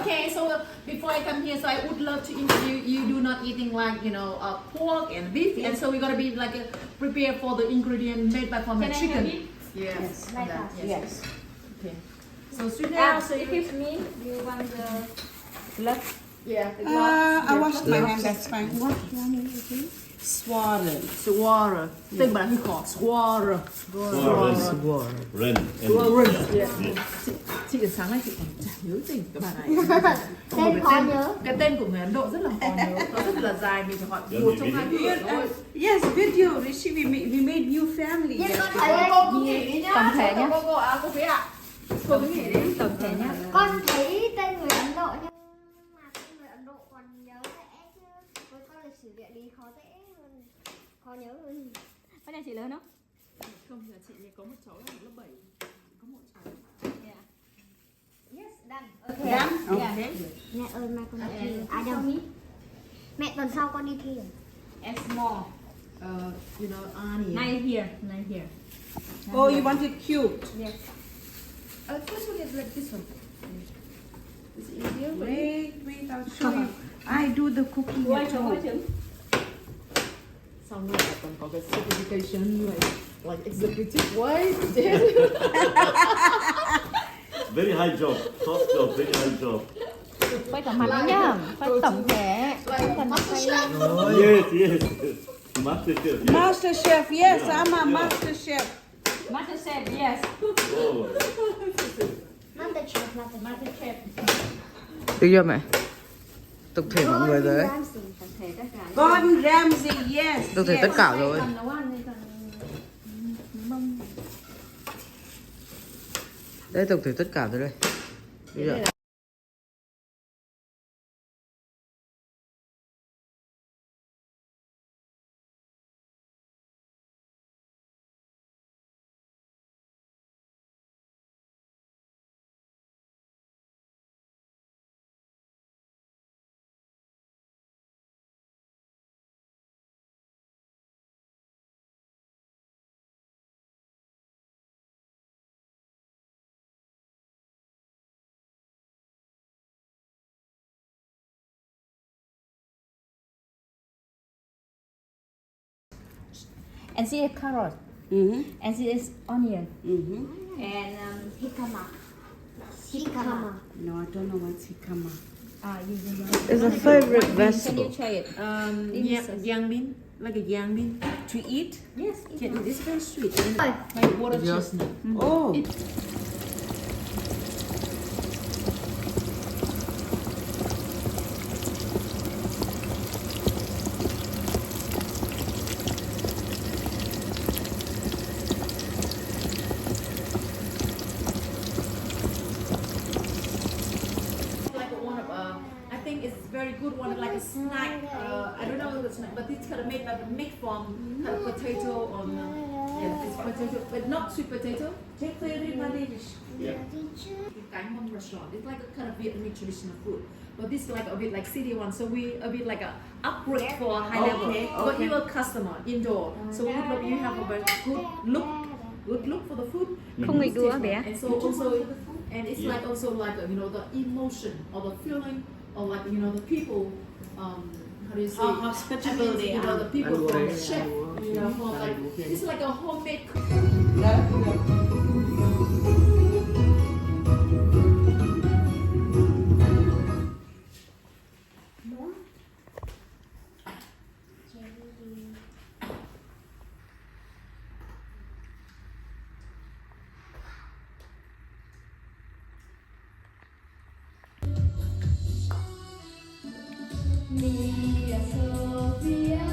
Okay, so before I come here, so I would love to introduce you. Do not eating like pork and beef, and so we're gonna be like prepare for the ingredient made by from the chicken. Yes. Like that. Yes. Okay. So sit down. So Excuse me, you want the blood? Yeah. I wash my hands, that's fine. What you want me to do? Swollen. Swara. Think about it. Called swara. Ren. Chị từ sáng nay chị còn chả nhớ tên các bạn này. Tên khó nhớ. Cái tên của người Ấn Độ rất là khó nhớ, nó rất là dài, mình phải hỏi một trong hai người thôi. Yes, video. Rishi, we made new family. Nhưng con Cô thấy nghỉ đi nhá. tổng thể nhá. Cô Phía ạ. Cô cứ nghỉ đi. Tổng thể nhá. Con thấy tên người Ấn Độ nhưng mà tên người Ấn Độ còn nhớ dễ chứ. Với con lịch sử địa lý khó dễ hơn, khó nhớ hơn. Con nhà chị lớn không? Không, nhà chị này có một cháu là lớp 7. Có một cháu. Yeah. Yes, done. Okay. Done? Yeah. Okay. Mẹ ơi, mai con đi thi. À đâu? Mẹ tuần sau con đi thi rồi. And small. Annie. Nine here. Oh, you want it cute? Yes. First one is like this one. Is it easier? Wait, I'll show you. I do the cooking at home. Xong rồi còn có cái certification like executive wife. Very high job. Top job. Very high job. Quay cả mặt nữa nhá. Quay tổng thể. Không cần quay lên. Yes. Master chef. Yes. Master chef, yes, I'm a master chef. Master chef, yes. Oh. Master chef. Được chưa mẹ? Tập thể mọi người rồi đấy. Tổng thể tất cả. Gordon Ramsay, yes. Tập thể tất cả rồi. Còn nấu ăn thì còn mông. Đây tập thể tất cả rồi đây. Bây giờ. And she has carrot. And she has onion. And jicama. No, I don't know what's jicama. It's a favorite Can vegetable. you try it? Young bean, like a young bean to eat. Yes. Can eat. It's very sweet. Like water chestnut. Oh. I think it's very good one, like a snack. I don't know if it's snack, but it's kind of made from kind of potato or it's potato, but not sweet potato. Take the Yeah. restaurant. It's like a kind of Vietnamese traditional food, but this is like a bit like city one. So we a bit like a upgrade for a high level. But you're a customer indoor, so we would love you have a very good look for the food. Không nghịch đũa bé. And so also, and it's like also like the emotion or the feeling or like the people. How do you say? Hospitable they are. The people from the chef. For like it's like a homemade. Mia Sophia.